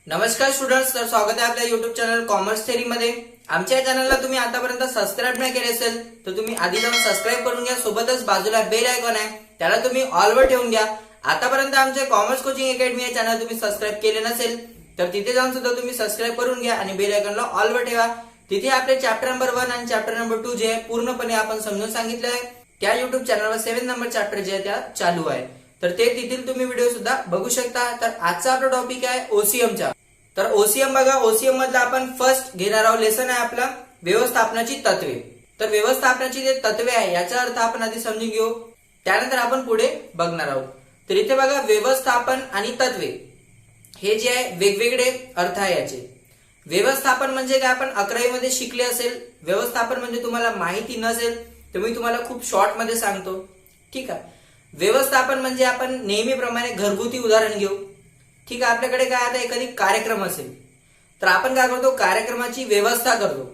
नमस्कार स्टुडंट्स, तर स्वागत आहे आपल्या युट्यूब चॅनल कॉमर्स थेरी मध्ये। आमच्या चॅनलला तुम्ही आतापर्यंत सबस्क्राईब नाही केले असेल तर तुम्ही आधी जाऊन सबस्क्राईब करून घ्या। सोबतच बाजूला बेल आयकॉन आहे त्याला तुम्ही ऑल वर ठेवून घ्या। आतापर्यंत आमचे कॉमर्स कोचिंग अकॅडमी हे चॅनल तुम्ही सबस्क्राईब केले नसेल तर तिथे जाऊन सुद्धा तुम्ही सबस्क्राईब करून घ्या आणि बेल आयकॉनला ऑल वर ठेवा। तिथे आपले चॅप्टर नंबर 1 आणि चॅप्टर नंबर 2 जे आहे पूर्णपणे आपण समजून सांगितले आहे। त्या युट्यूब चॅनलवर 7 नंबर चॅप्टर जे आहे त्या चालू आहे, तर ते तिथील तुम्ही व्हिडिओ सुद्धा बघू शकता। तर आजचा आपला टॉपिक आहे ओसीएमचा। तर ओसीएम बघा, ओसीएम मधला आपण फर्स्ट घेणार आहोत लेसन आहे आपला व्यवस्थापनाची तत्वे। तर व्यवस्थापनाची जे तत्वे आहे याचा अर्थ आपण आधी समजून घेऊ, त्यानंतर आपण पुढे बघणार आहोत। तर इथे बघा, व्यवस्थापन आणि तत्वे हे जे आहे वेगवेगळे अर्थ आहे याचे। व्यवस्थापन म्हणजे काय आपण 11वी मध्ये शिकले असेल। व्यवस्थापन म्हणजे तुम्हाला माहिती नसेल तर मी तुम्हाला खूप शॉर्ट मध्ये सांगतो, ठीक आहे। व्यवस्थापन म्हणजे आपण नेहमीप्रमाणे घरगुती उदाहरण घेऊ, ठीक आहे। आपल्याकडे काय आता एखादी कार्यक्रम असेल तर आपण काय करतो, कार्यक्रमाची व्यवस्था करतो,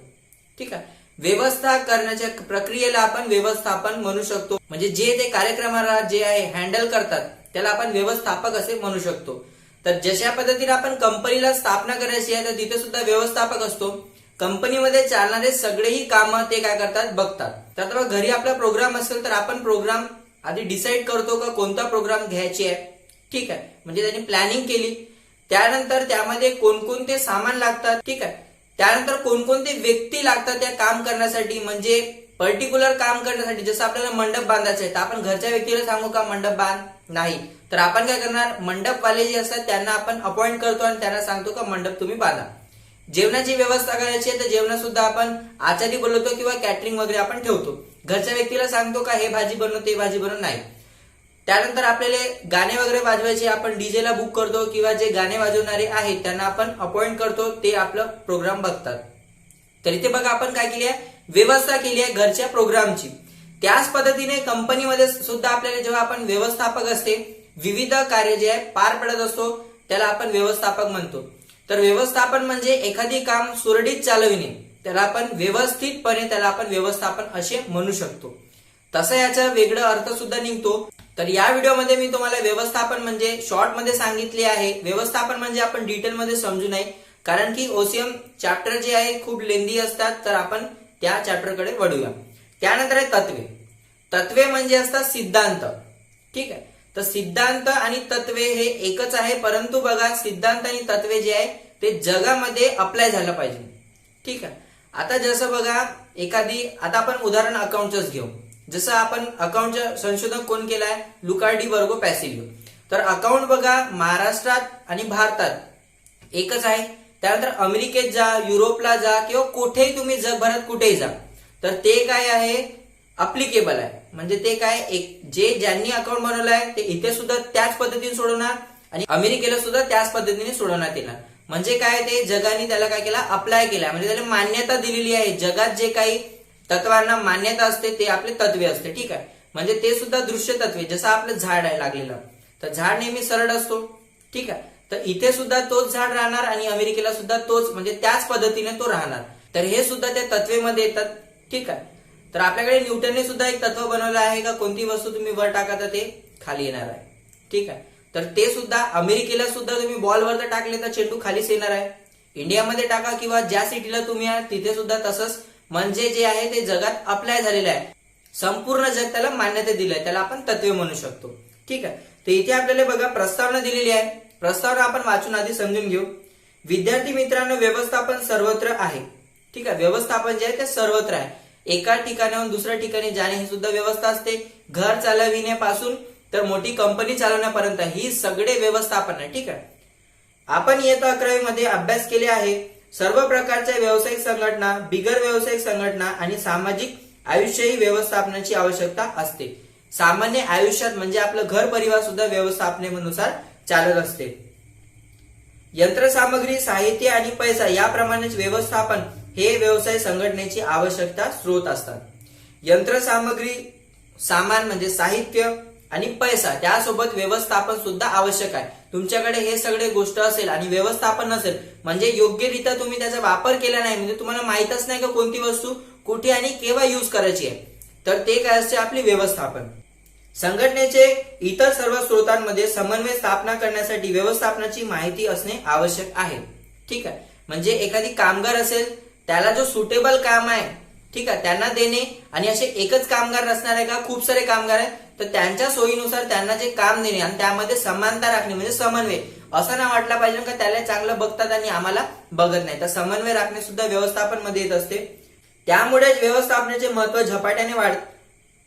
ठीक आहे। व्यवस्था करण्याच्या प्रक्रियेला आपण व्यवस्थापन म्हणू शकतो। म्हणजे जे ते कार्यक्रमाला जे आहे हँडल करतात त्याला आपण व्यवस्थापक असे म्हणू शकतो। तर जशा पद्धतीने आपण कंपनीला स्थापना करायची आहे तर तिथे सुद्धा व्यवस्थापक असतो। कंपनीमध्ये चालणारे सगळेही कामं ते काय करतात, बघतात। तर आता घरी आपला प्रोग्राम असेल तर आपण प्रोग्राम आधी डिसाईड करतो का कोणता प्रोग्राम घ्यायची आहे, ठीक आहे। म्हणजे त्यांनी प्लॅनिंग केली, त्यानंतर त्यामध्ये कोणकोणते सामान लागतात, ठीक आहे। त्यानंतर कोणकोणते व्यक्ती लागतात त्या काम करण्यासाठी, म्हणजे पर्टिक्युलर काम करण्यासाठी। जसं आपल्याला मंडप बांधायचं आहे तर आपण घरच्या व्यक्तीला सांगू का मंडप बांध, नाही। तर आपण काय करणार, मंडपवाले जे असतात त्यांना आपण अपॉइंट करतो आणि त्यांना सांगतो का मंडप तुम्ही बांधा। जेवणाची व्यवस्था करायची आहे तर जेवण सुद्धा आपण आचारी बोलवतो किंवा कॅटरिंग वगैरे आपण ठेवतो। घरच्या व्यक्तीला सांगतो का हे भाजी बनव ते भाजी बनव, नाही। त्यानंतर आपल्याला गाणे वगैरे वाजवायचे, आपण डीजे ला बुक करतो किंवा जे गाणे वाजवणारे आहेत त्यांना आपण अपॉइंट करतो, ते आपलं प्रोग्राम बघतात। तर इथे बघा आपण काय केली आहे, व्यवस्था केली आहे घरच्या प्रोग्रामची। त्याच पद्धतीने कंपनीमध्ये सुद्धा आपल्याला जेव्हा आपण व्यवस्थापक असते, विविध कार्य जे आहे पार पडत असतो त्याला आपण व्यवस्थापक म्हणतो। तर व्यवस्थापन म्हणजे एखादी काम सुरळीत चालविणे, त्याला आपण व्यवस्थितपणे त्याला आपण व्यवस्थापन असे म्हणू शकतो। तसं याचा वेगळा अर्थ सुद्धा निघतो। तर या व्हिडिओमध्ये मी तुम्हाला व्यवस्थापन म्हणजे शॉर्ट मध्ये सांगितले आहे। व्यवस्थापन म्हणजे आपण डिटेल मध्ये समजू नये, कारण की ओसीएम चॅप्टर जे आहे खूप लेंदी असतात, तर आपण त्या चॅप्टरकडे वळूया। त्यानंतर आहे तत्वे। तत्वे म्हणजे असतात सिद्धांत, ठीक आहे। तर सिद्धांत आणि तत्वे हे एकच आहे, परंतु बघा सिद्धांत आणि तत्वे जे आहे ते जगामध्ये अप्लाय झालं पाहिजे, ठीक आहे। आता जसं बघा एखादी, आता आपण उदाहरण अकाउंटच घेऊ। जसं आपण अकाउंटचं संशोधन कोण केलाय, लुका डी वर्गो पॅसिलिओ। तर अकाउंट बघा महाराष्ट्रात आणि भारतात एकच आहे। त्यानंतर अमेरिकेत जा, युरोपला जा किंवा कुठेही तुम्ही जगभरात कुठेही जा तर ते काय आहे, अप्लिकेबल आहे। म्हणजे ते काय, एक जे ज्यांनी अकाउंट बनवलंय ते इथे सुद्धा त्याच पद्धतीने सोडवणार आणि अमेरिकेला सुद्धा त्याच पद्धतीने सोडवण्यात येणार। म्हणजे काय, ते जगाने त्याला काय केला, अप्लाय केला, म्हणजे त्याला मान्यता दिलेली आहे। जगात जे काही तत्वांना मान्यता असते ते आपले तत्वे असते, ठीक आहे। म्हणजे ते सुद्धा दृश्य तत्वे, जसं आपलं झाड आहे लागलेलं, तर झाड नेहमी सरळ असतो, ठीक आहे। तर इथे सुद्धा तोच झाड राहणार आणि अमेरिकेला सुद्धा तोच, म्हणजे त्याच पद्धतीने तो राहणार। तर हे सुद्धा त्या तत्वेमध्ये येतात, ठीक आहे। तर आपल्याकडे न्यूटनने सुद्धा एक तत्व बनवलं आहे का कोणती वस्तू तुम्ही वर टाका तर ते खाली येणार आहे, ठीक आहे। तर ते सुद्धा अमेरिकेला सुद्धा तुम्ही बॉलवर तर टाकले तर चेंडू खालीच येणार आहे। इंडियामध्ये टाका किंवा ज्या सिटीला तुम्ही आहात तिथे सुद्धा तसंच, म्हणजे जे आहे ते जगात अप्लाय झालेलं आहे। संपूर्ण जग त्याला मान्यता दिली आहे, त्याला आपण तत्वे म्हणू शकतो, ठीक आहे। तर इथे आपल्याला बघा प्रस्तावना दिलेली आहे। प्रस्तावना आपण वाचून आधी समजून घेऊ। विद्यार्थी मित्रांनो, व्यवस्थापन सर्वत्र आहे, ठीक आहे। व्यवस्थापन जे आहे ते सर्वत्र आहे। एका ठिकाणाहून दुसऱ्या ठिकाणी जाणे ही सुद्धा व्यवस्था असते। घर चालविण्यापासून तर मोठी कंपनी चालवण्यापर्यंत ही सगळे व्यवस्थापन आहे, ठीक आहे। आपण इयत्ता 11वी मध्ये अभ्यास केले आहे। सर्व प्रकारच्या व्यावसायिक संघटना, बिगर व्यावसायिक संघटना आणि सामाजिक आयुष्यही व्यवस्थापनाची आवश्यकता असते। सामान्य आयुष्यात म्हणजे आपलं घर परिवार सुद्धा व्यवस्थापनेनुसार चालत असते। यंत्रसामग्री, साहित्य आणि पैसा याप्रमाणेच व्यवस्थापन हे व्यवसाय संघटनेची आवश्यकता स्रोत असतात। यंत्रसामग्री, सामान म्हणजे साहित्य आणि पैसा, त्यासोबत व्यवस्थापन सुद्धा आवश्यक आहे। तुमच्याकडे हे सगळे गोष्ट असेल आणि व्यवस्थापन नसेल, म्हणजे योग्यरित्या तुम्ही त्याचा वापर केला नाही, म्हणजे तुम्हाला माहितच नाही का कोणती वस्तू कुठे आणि केव्हा यूज करायची आहे, तर ते काय असते आपली व्यवस्थापन। संघटनेचे इतर सर्व स्रोतांमध्ये समन्वय स्थापना करण्यासाठी व्यवस्थापनाची माहिती असणे आवश्यक आहे. ठीक आहे, म्हणजे एखादी कामगार असेल त्याला जो सुटेबल काम आहे, ठीक आहे, त्यांना देणे आणि असे एकच कामगार नसणार आहे का, खूप सारे कामगार आहेत, तर त्यांच्या सोयीनुसार त्यांना जे काम देणे आणि त्यामध्ये समानता राखणे म्हणजे समन्वय. असं नाही वाटलं पाहिजे का त्याला चांगलं बघतात आणि आम्हाला बघत नाही. तर समन्वय राखणे सुद्धा व्यवस्थापन मध्ये येत असते. त्यामुळे व्यवस्थापनाचे महत्व झपाट्याने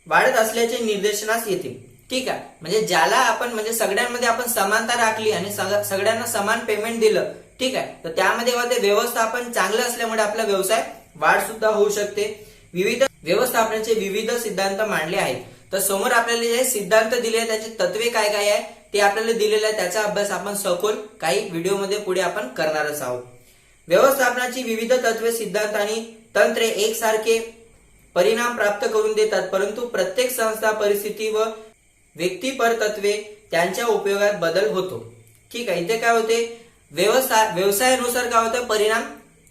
वाढत असल्याचे निर्देशनास येते. ठीक आहे, म्हणजे ज्याला आपण म्हणजे सगळ्यांमध्ये आपण समानता राखली आणि सगळ्यांना समान पेमेंट दिलं, ठीक आहे, तर त्यामध्ये ते व्यवस्थापन चांगलं असल्यामुळे आपला व्यवसाय वाढ सुद्धा होऊ शकते. विविध व्यवस्थापनाचे विविध सिद्धांत मांडले आहेत. तर समोर आपल्याला जे सिद्धांत दिले आहेत त्याचे तत्वे काय काय आहे ते आपल्याला दिलेलं आहे. त्याचा अभ्यास आपण सखोल काही व्हिडिओमध्ये पुढे आपण करणारच आहोत. व्यवस्थापनाची विविध तत्वे, सिद्धांत आणि तंत्रे एकसारखे परिणाम प्राप्त करून देतात, परंतु प्रत्येक संस्था, परिस्थिती व व्यक्तिपर तत्वे त्यांच्या उपयोगात बदल होतो. ठीक आहे, इथे काय होते, व्यवसायानुसार काय होतं, परिणाम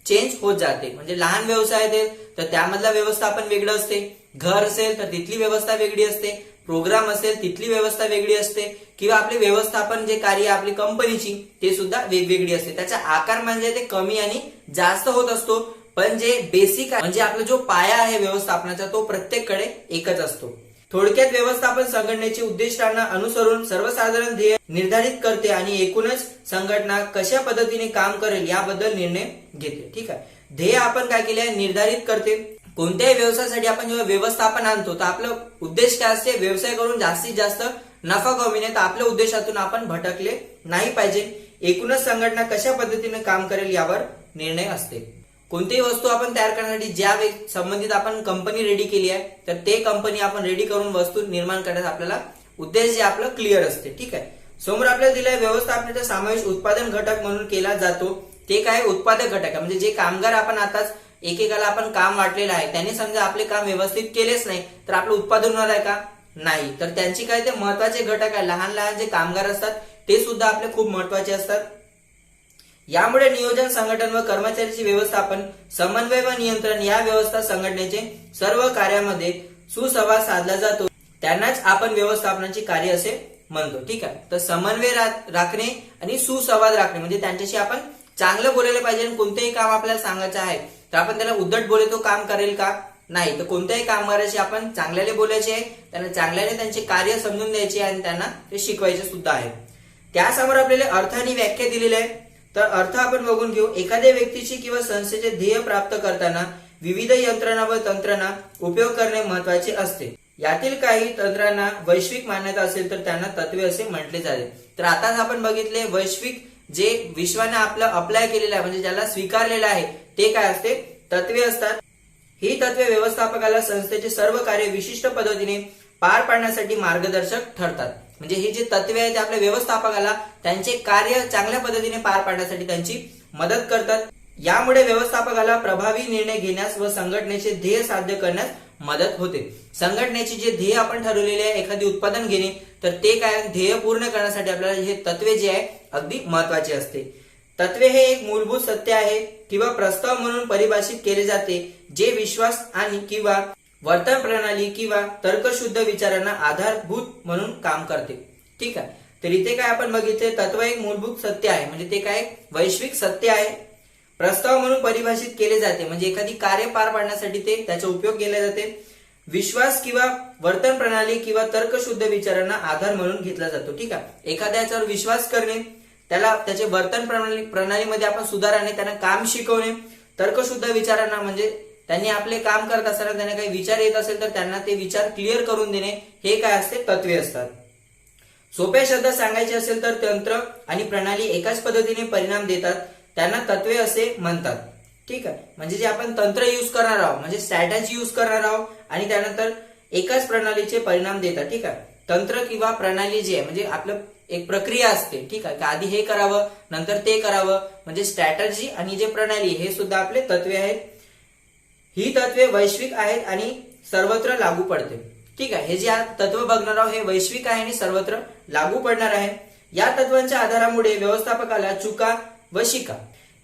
चेंज होत जाते. म्हणजे लहान व्यवसाय आहेत तर त्यामधलं व्यवस्थापन वेगळं असते, घर असेल तर तिथली व्यवस्था वेगळी असते, प्रोग्राम असेल तिथली व्यवस्था वेगळी असते, किंवा आपले व्यवस्थापन जे कार्य आपली कंपनीची ते सुद्धा वेगवेगळी असते. त्याचा आकार म्हणजे ते कमी आणि जास्त होत असतो, पण जे बेसिक म्हणजे आपला जो पाया आहे व्यवस्थापनाचा तो प्रत्येककडे एकच असतो. थोडक्यात व्यवस्थापन संघटनेची उद्दिष्टांना अनुसरून सर्वसाधारण ध्येय निर्धारित करते आणि एकूणच संघटना कशा पद्धतीने काम करेल याबद्दल निर्णय घेते. ठीक आहे, ध्येय आपण काय केले निर्धारित करते. कोणत्याही व्यवसायासाठी आपण जेव्हा व्यवस्थापन आणतो तर आपलं उद्देश काय असते, व्यवसाय करून जास्तीत जास्त नफा कमविणे. तर आपल्या उद्देशातून आपण भटकले नाही पाहिजे. एकूणच संघटना कशा पद्धतीने काम करेल यावर निर्णय असते. कोणतीही वस्तू आपण तयार करण्यासाठी ज्या संबंधित आपण कंपनी रेडी केली आहे तर ते कंपनी आपण रेडी करून वस्तू निर्माण करण्याचा आपल्याला उद्देश जे आपलं क्लिअर असते. ठीक आहे, समोर आपल्याला दिलाय व्यवस्थापनाचा समावेश उत्पादन घटक म्हणून केला जातो. ते काय, उत्पादक घटक आहे. म्हणजे जे कामगार आपण आताच एकेकाला आपण काम वाटलेलं आहे, त्यांनी समजा आपले काम व्यवस्थित केलेच नाही तर आपलं उत्पादन होणार आहे का, नाही. तर त्यांची काय ते महत्वाचे घटक आहे. लहान लहान जे कामगार असतात ते सुद्धा आपले खूप महत्वाचे असतात. यामुळे नियोजन, संघटन व कर्मचाऱ्याचे व्यवस्थापन, समन्वय व नियंत्रण या व्यवस्था संघटनेचे सर्व कार्यामध्ये सुसंवाद साधला जातो. त्यांनाच आपण व्यवस्थापनाची कार्य असे म्हणतो. ठीक आहे, तर समन्वय राखणे आणि सुसंवाद राखणे म्हणजे त्यांच्याशी आपण चांगलं बोलायला पाहिजे. कोणतेही काम आपल्याला सांगायचं आहे तर आपण त्याला उद्धट बोले तो काम करेल का, नाही. तर कोणत्याही कामगाराशी आपण चांगल्याने बोलायचे आहे, त्यांना चांगल्याने त्यांचे कार्य समजून द्यायचे आणि त्यांना ते शिकवायचे सुद्धा आहे. त्यासमोर आपल्याला अर्थ आणि व्याख्या दिलेली आहे. तर अर्थ आपण बघून घेऊ. एखाद्या व्यक्तीची किंवा संस्थेचे ध्येय प्राप्त करताना विविध यंत्रणा व तंत्रणा उपयोग करणे महत्वाचे असते. यातील काही तंत्रांना वैश्विक मान्यता असेल तर त्यांना तत्वे असे म्हटले जाते. तर आताच आपण बघितले वैश्विक जे विश्वाने आपलं अप्लाय केलेलं आहे म्हणजे ज्याला स्वीकारलेलं आहे ते काय असते, तत्वे असतात. ही तत्वे व्यवस्थापकाला संस्थेचे सर्व कार्य विशिष्ट पद्धतीने पार पाडण्यासाठी मार्गदर्शक ठरतात. म्हणजे ही जी तत्वे आहेत ते आपल्या व्यवस्थापकाला त्यांचे कार्य चांगल्या पद्धतीने पार पाडण्यासाठी त्यांची मदत करतात. यामुळे व्यवस्थापकाला प्रभावी निर्णय घेण्यास व संघटनेचे ध्येय साध्य करण्यास मदत होते. संघटनेचे जे ध्येय आपण ठरवलेले आहे एखादी उत्पादन घेणे तर ते काय ध्येय पूर्ण करण्यासाठी आपल्याला हे तत्वे जे आहे अगदी महत्वाचे असते. तत्वे हे एक मूलभूत सत्य आहे किंवा प्रस्ताव म्हणून परिभाषित केले जाते जे विश्वास आणि किंवा वर्तन प्रणाली किंवा तर्कशुद्ध विचारांना आधारभूत म्हणून काम करते. ठीक आहे, तर इथे काय आपण बघितले, तत्व एक मूलभूत सत्य आहे म्हणजे ते काय वैश्विक सत्य आहे. प्रस्ताव म्हणून परिभाषित केले जाते म्हणजे एखादी कार्य पार पाडण्यासाठी ते त्याचा उपयोग केला जाते. विश्वास किंवा वर्तन प्रणाली किंवा तर्कशुद्ध विचारांना आधार म्हणून घेतला जातो. ठीक आहे, एखाद्याच्यावर विश्वास करणे, त्याला त्याचे वर्तन प्रणालीमध्ये आपण सुधारणे, त्यांना काम शिकवणे. तर्कशुद्ध विचारांना म्हणजे त्यांनी आपले काम करत असताना त्यांना काही विचार येत असेल तर त्यांना ते विचार क्लिअर करून देणे, हे काय असते, तत्वे असतात. सोप्या शब्दात सांगायचे असेल तर तंत्र आणि प्रणाली एकाच पद्धतीने परिणाम देतात, त्यांना तत्वे असे म्हणतात. ठीक आहे, म्हणजे जे आपण तंत्र युज करणार आहोत म्हणजे स्ट्रॅटेजी युज करणार आहोत आणि त्यानंतर एकाच प्रणालीचे परिणाम देतात. ठीक आहे, तंत्र किंवा प्रणाली जे आहे म्हणजे आपलं एक प्रक्रिया असते. ठीक आहे, आधी हे करावं नंतर ते करावं म्हणजे स्ट्रॅटेजी आणि जे प्रणाली हे सुद्धा आपले तत्वे आहेत. ही तत्वे वैश्विक आहेत आणि सर्वत्र लागू पडते. ठीक आहे, हे जे तत्व बघणार आहोत हे वैश्विक आहे आणि सर्वत्र लागू पडणार आहे. या तत्वांच्या आधारामुळे व्यवस्थापकाला चुका व शिका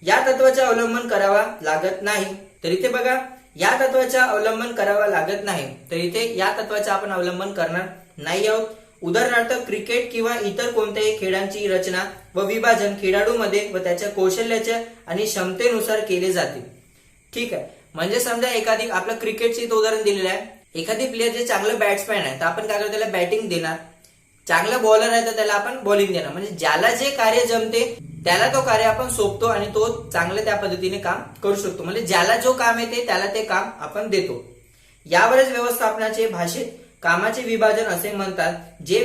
या तत्वाचा अवलंबन करावा लागत नाही. तर इथे बघा, या तत्वाचा अवलंबन करावा लागत नाही तर इथे या तत्वाचा आपण अवलंबन करणार नाही आहोत. उदाहरणार्थ क्रिकेट किंवा इतर कोणत्याही खेळांची रचना व विभाजन खेळाडूमध्ये व त्याच्या कौशल्याच्या आणि क्षमतेनुसार केले जाते. ठीक आहे, म्हणजे समजा एखादी आपलं क्रिकेटचे उदाहरण दिलेलं आहे. एखादी प्लेअर जे चांगलं बॅट्समॅन आहे तर आपण काय करतो, त्याला बॅटिंग देणार. चांगला बॉलर आहे तर त्याला आपण बॉलिंग देणार. म्हणजे ज्याला जे कार्य जमते त्याला तो कार्य आपण सोपतो आणि तो चांगलं त्या पद्धतीने काम करू शकतो. म्हणजे ज्याला जो काम येते त्याला ते काम आपण देतो. यावरच व्यवस्थापनाचे भाषेत कामाचे विभाजन असे म्हणतात, जे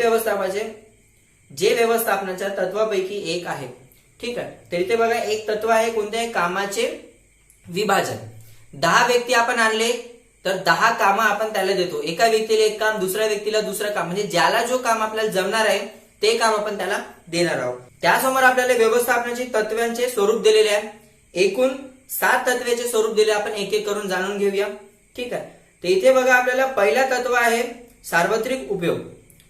व्यवस्थापनाच्या तत्वापैकी एक आहे. ठीक आहे, तर इथे बघा एक तत्व आहे कोणत्याही कामाचे विभाजन. 10 व्यक्ती आपण आणले तर 10 कामं आपण त्याला देतो. एका व्यक्तीला एक काम, दुसऱ्या व्यक्तीला दुसरं काम. म्हणजे ज्याला जो काम आपल्याला जमणार आहे ते काम आपण त्याला देणार आहोत. त्यासमोर आपल्याला व्यवस्थापनाची तत्वांचे स्वरूप दिलेले आहे. एकूण 7 तत्वाचे स्वरूप दिले, आपण एक एक करून जाणून घेऊया. ठीक आहे, तर इथे बघा आपल्याला पहिला तत्व आहे सार्वत्रिक उपयोग.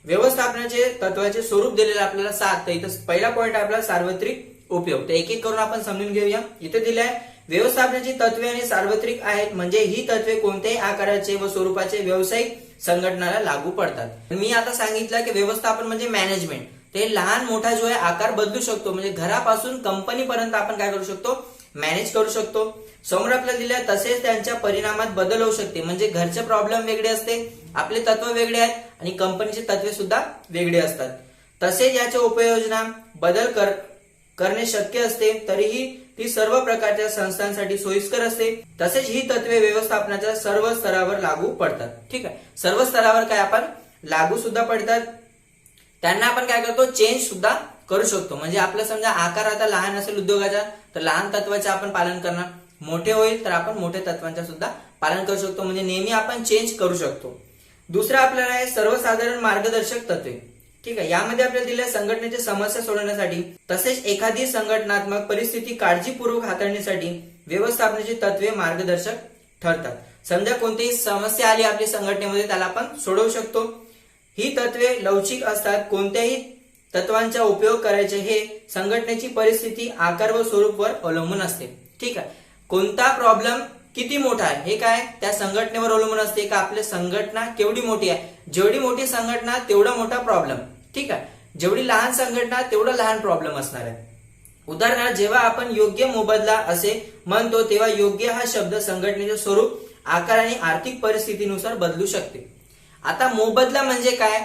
व्यवस्थापनाचे तत्वाचे स्वरूप दिलेले आपल्याला 7. तर इथे पहिला पॉईंट आहे आपला सार्वत्रिक उपयोग. तर एक एक करून आपण समजून घेऊया. इथे दिले आहे व्यवस्थापनाची तत्वे आणि सार्वत्रिक आहेत, म्हणजे ही तत्वे कोणत्याही आकाराचे व स्वरूपाचे व्यावसायिक संघटनाला लागू पडतात. मी आता सांगितलं की व्यवस्थापन म्हणजे मॅनेजमेंट. ते लहान मोठा जो आहे आकार बदलू शकतो. म्हणजे घरापासून कंपनीपर्यंत आपण काय करू शकतो, मॅनेज करू शकतो. समोर आपल्याला दिले तसेच त्यांच्या परिणामात बदल होऊ शकते. म्हणजे घरचे प्रॉब्लेम वेगळे असते, आपले तत्व वेगळे आहेत आणि कंपनीचे तत्वे सुद्धा वेगळे असतात. तसेच याच्या उपयोजना बदल करणे शक्य असते, तरीही ती सर्व प्रकारच्या संस्थांसाठी सोयीस्कर असते. तसेच ही तत्वे व्यवस्थापनाच्या सर्व स्तरावर लागू पडतात. ठीक आहे, सर्व स्तरावर काय आपण लागू सुद्धा पडतात. त्यांना आपण काय करतो, चेंज सुद्धा करू शकतो. म्हणजे आपलं समजा आकार आता लहान असेल उद्योगाचा तर लहान तत्वाचे आपण पालन करणार, मोठे होईल तर आपण मोठ्या तत्वांच्या सुद्धा पालन करू शकतो. म्हणजे नेहमी आपण चेंज करू शकतो. दुसरं आपल्याला आहे सर्वसाधारण मार्गदर्शक तत्वे. ठीक आहे, यामध्ये आपल्याला दिल्या संघटनेची समस्या सोडवण्यासाठी तसेच एखादी संघटनात्मक परिस्थिती काळजीपूर्वक हाताळण्यासाठी व्यवस्थापनाची तत्वे मार्गदर्शक ठरतात. समजा कोणतीही समस्या आली आपल्या संघटनेमध्ये त्याला आपण सोडवू शकतो. ही तत्वे लवचिक असतात. कोणत्याही तत्वांचा उपयोग करायचे हे संघटनेची परिस्थिती, आकार व स्वरूपवर अवलंबून असते. ठीक आहे, कोणता प्रॉब्लेम किती मोठा आहे हे काय त्या संघटनेवर अवलंबून असते का आपली संघटना केवढी मोठी आहे. जेवढी मोठी संघटना तेवढा मोठा प्रॉब्लेम. ठीक आहे, जेवढी लहान संघटना तेवढा लहान प्रॉब्लेम असणार आहे. उदाहरणार्थ जेव्हा आपण योग्य मोबदला असे म्हणतो तेव्हा योग्य हा शब्द संघटनेचे स्वरूप, आकार आणि आर्थिक परिस्थितीनुसार बदलू शकते. आता मोबदला म्हणजे काय,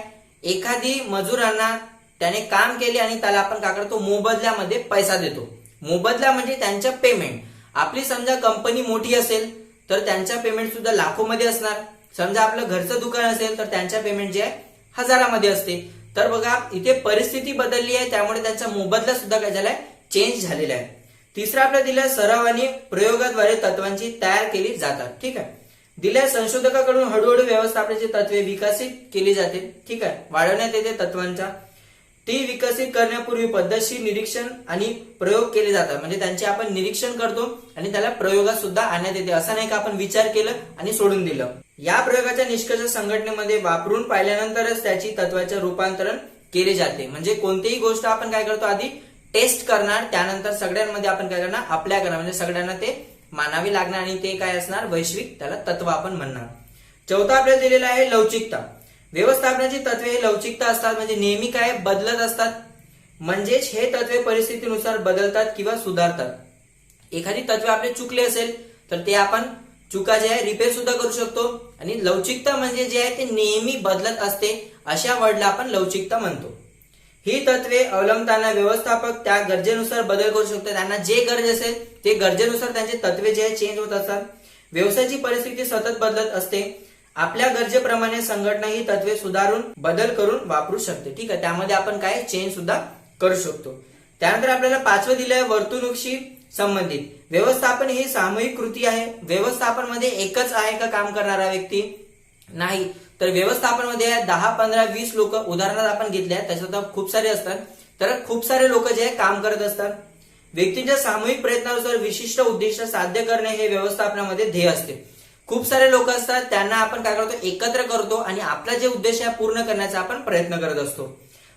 एखादी मजुरांना त्याने काम केले आणि त्याला आपण काय करतो, मोबदल्यामध्ये पैसा देतो. मोबदला म्हणजे त्यांच्या पेमेंट. आपली समजा कंपनी मोठी असेल तर त्यांच्या पेमेंट सुद्धा लाखोमध्ये असणार. समजा आपलं घरचं दुकान असेल तर त्यांच्या पेमेंट जे आहे हजारामध्ये असते. तर बघा इथे परिस्थिती बदलली आहे, त्यामुळे त्यांचा मोबदला सुद्धा काय झालाय, चेंज झालेला आहे. तिसरं आपल्याला दिलं सराव आणि प्रयोगाद्वारे तत्वांची तयार केली जातात. ठीक आहे, दिल्या संशोधकाकडून हळूहळू व्यवस्थापनाची तत्वे विकसित केली जाते. ठीक आहे, वाढवण्यात येते तत्वांचा. ती विकसित करण्यापूर्वी पद्धतशीर निरीक्षण आणि प्रयोग केले जातात. म्हणजे त्यांचे आपण निरीक्षण करतो आणि त्याला प्रयोगात सुद्धा आणण्यात येते. असं नाही का आपण विचार केलं आणि सोडून दिलं. या प्रयोगाच्या निष्कर्ष संघटनेमध्ये वापरून पाहिल्यानंतरच त्याची तत्वाचे रूपांतरण केले जाते. म्हणजे कोणतीही गोष्ट आपण काय करतो, आधी टेस्ट करणार, त्यानंतर सगळ्यांमध्ये आपण काय करणार, अप्लाय करणार. म्हणजे सगळ्यांना ते मानावी लागणार आणि ते काय असणार, वैश्विक त्याला तत्व आपण म्हणणार. चौथा आपल्याला दिलेला आहे लवचिकता. व्यवस्थापनाची तत्वे ही लवचिकता असतात. म्हणजे नेहमी काय बदलत असतात. म्हणजेच हे तत्वे परिस्थितीनुसार बदलतात किंवा सुधारतात. एखादी तत्वे आपले चुकले असेल तर ते आपण चुका जे आहे रिपेअर सुद्धा करू शकतो. आणि लवचिकता म्हणजे जे आहे ते नेहमी बदलत असते, अशा वर्डला आपण लवचिकता म्हणतो. ही तत्वे अवलंबताना व्यवस्थापक त्या गरजेनुसार बदल करू शकतो. त्यांना जे गरज असेल ते गरजेनुसार त्यांचे तत्वे जे आहे चेंज होत असतात. व्यवसायाची परिस्थिती सतत बदलत असते. आपल्या गरजेप्रमाणे संघटना ही तत्वे सुधारून बदल करून वापरू शकते. ठीक आहे, त्यामध्ये आपण काय चेंज सुद्धा करू शकतो. त्यानंतर आपल्याला 5वं दिलंय वर्तणुकीशी संबंधित. व्यवस्थापन ही सामूहिक कृती आहे. व्यवस्थापन मध्ये एकच आहे का काम करणारा व्यक्ती, नाही. तर व्यवस्थापन मध्ये 10, 15, 20 लोक उदाहरणार्थ आपण घेतले आहेत, त्याच्यात खूप सारे असतात. तर खूप सारे लोक जे आहे काम करत असतात. व्यक्तींच्या सामूहिक प्रयत्नानुसार विशिष्ट उद्दिष्ट साध्य करणे हे व्यवस्थापनामध्ये ध्येय असते. खूप सारे लोक असतात, त्यांना आपण काय करतो, एकत्र करतो आणि आपला जे उद्देश आहे पूर्ण करण्याचा आपण प्रयत्न करत असतो.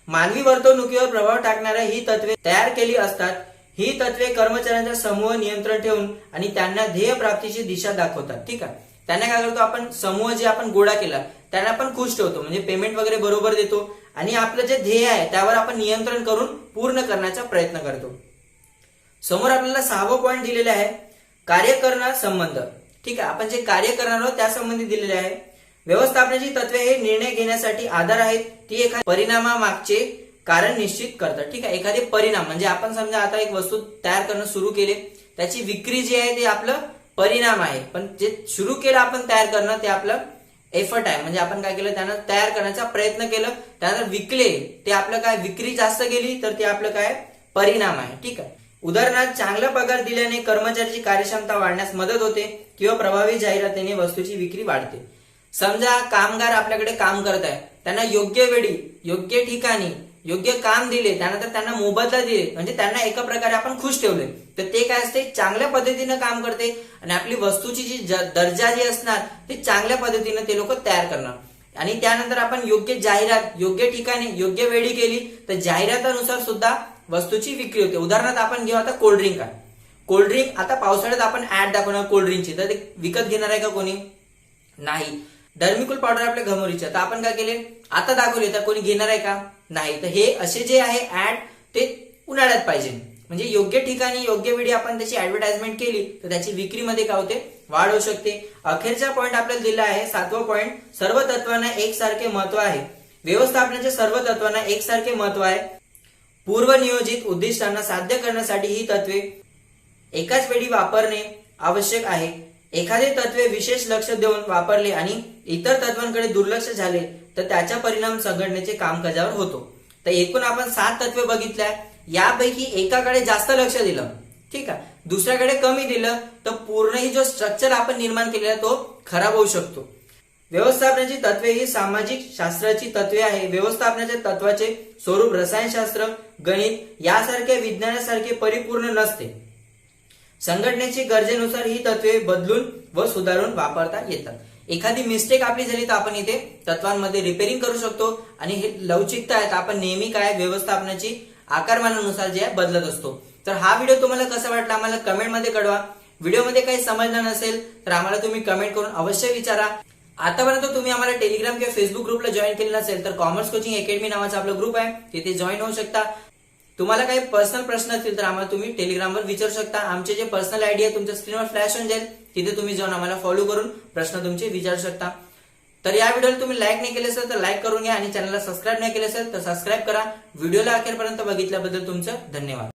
मानवी वर्तणुकीवर प्रभाव टाकणाऱ्या ही तत्वे तयार केली असतात. ही तत्वे कर्मचाऱ्यांचा समूह नियंत्रण ठेवून आणि त्यांना ध्येय प्राप्तीची दिशा दाखवतात. ठीक आहे, त्यांना काय करतो आपण, समूह जे आपण गोळा केला त्यांना आपण खुश ठेवतो, म्हणजे पेमेंट वगैरे बरोबर देतो आणि आपलं जे ध्येय आहे त्यावर आपण नियंत्रण करून पूर्ण करण्याचा प्रयत्न करतो. समोर आपल्याला 6वं पॉईंट दिलेले आहे, कार्य करणं संबंध. ठीक आहे, आपण जे कार्य करणार आहोत त्या संबंधी दिलेले आहे. व्यवस्थापनाची तत्वे हे निर्णय घेण्यासाठी आधार आहेत, ती एखाद्या परिणामामागचे कारण निश्चित करतात. ठीक आहे, एखादे परिणाम म्हणजे आपण समजा आता एक वस्तू तयार करणं सुरू केले, त्याची विक्री जी आहे ते आपलं परिणाम आहे, पण जे सुरू केलं आपण तयार करणं ते आपलं एफर्ट आहे. म्हणजे आपण काय केलं, त्यांना तयार करण्याचा प्रयत्न केलं, त्यानंतर विकले, ते आपलं काय, विक्री जास्त गेली तर ते आपलं काय, परिणाम आहे. ठीक आहे, उदाहरणार्थ चांगला पगार दिल्याने कर्मचाऱ्याची कार्यक्षमता वाढण्यास मदत होते किंवा प्रभावी जाहिरातीने वस्तूची विक्री वाढते. समजा कामगार आपल्याकडे काम करत आहे, त्यांना योग्य वेळी योग्य ठिकाणी योग्य काम दिले, त्यानंतर त्यांना मोबदला दिले, म्हणजे त्यांना एका प्रकारे आपण खुश ठेवले, तर ते काय असते, चांगल्या पद्धतीने काम करते आणि आपली वस्तूची जी दर्जा जी असणार ते चांगल्या पद्धतीने ते लोक तयार करणार. आणि त्यानंतर आपण योग्य जाहिरात योग्य ठिकाणी योग्य वेळी केली तर जाहिरातानुसार सुद्धा वस्तूची विक्री होते. उदाहरणार्थ आपण घेऊ आता कोल्ड्रिंक आहे, कोल्ड्रिंक आता पावसाळ्यात आपण ऍड दाखवणार कोल्ड्रिंकची, तर ते विकत घेणार आहे का कोणी, नाही. डर्मिकूल पावडर आपल्या घमोरीच्या, तर आपण काय केले, आता दाखवले तर कोणी घेणार आहे का, नाही. तर हे असे जे आहे ऍड ते उन्हाळ्यात पाहिजे, म्हणजे योग्य ठिकाणी योग्य वेळी आपण त्याची ऍडव्हर्टाइजमेंट केली तर त्याची विक्रीमध्ये काय होते, वाढ होऊ शकते. अखेरचा पॉईंट आपल्याला दिला आहे 7वं पॉईंट, सर्व तत्वांना एकसारखे महत्व आहे. व्यवस्थापनाचे सर्व तत्वांना एकसारखे महत्व आहे. पूर्वनियोजित उद्दिष्टांना साध्य करण्यासाठी ही तत्वे एकाच वेळी वापरणे आवश्यक आहे. एखादे तत्वे विशेष लक्ष देऊन वापरले आणि इतर तत्वांकडे दुर्लक्ष झाले तर त्याचा परिणाम संघटनेचे कामकाजावर होतो. तर एकूण आपण 7 तत्वे बघितल्या, यापैकी एकाकडे जास्त लक्ष दिलं, ठीक आहे, दुसऱ्याकडे कमी दिलं तर पूर्ण ही जो स्ट्रक्चर आपण निर्माण केलेला तो खराब होऊ शकतो. व्यवस्थापनाची तत्वे ही सामाजिक शास्त्राची तत्वे आहे. व्यवस्थापनाच्या तत्वाचे स्वरूप रसायनशास्त्र, गणित यासारख्या विज्ञानासारखे परिपूर्ण नसते. संघटनेची गरजेनुसार ही तत्वे बदलून व सुधारून वापरता येतात. एखादी मिस्टेक आपली झाली तर आपण इथे तत्वांमध्ये रिपेअरिंग करू शकतो आणि हे लवचिकता आहे, आपण नेहमी काय व्यवस्थापनाची आकारमानानुसार जे आहे बदलत असतो. तर हा व्हिडिओ तुम्हाला कसा वाटला आम्हाला कमेंटमध्ये कळवा. व्हिडिओमध्ये काही समजलं नसेल तर आम्हाला तुम्ही कमेंट करून अवश्य विचारा. आतापर्यंत तुम्ही आम्हाला टेलिग्राम किंवा फेसबुक ग्रुपला जॉईन केलं नसेल तर कॉमर्स कोचिंग अकॅडमी नावाचा आपला ग्रुप आहे, तिथे जॉईन होऊ शकता. तुम्हाला काही पर्सनल प्रश्न असतील तर आम्हाला तुम्ही टेलिग्रामवर विचारू शकता. आमचे जे पर्सनल आयडी आहे तुमच्या स्क्रीनवर फ्लॅश होऊन जाईल, तिथे तुम्ही जाऊन आम्हाला फॉलो करून प्रश्न तुमचे विचारू शकता. तर या व्हिडिओला तुम्ही लाईक नाही केले असेल तर लाईक करून घ्या आणि चॅनलला सबस्क्राईब नाही केले असेल तर सबस्क्राईब करा. व्हिडिओला अखेरपर्यंत बघितल्याबद्दल तुमचं धन्यवाद.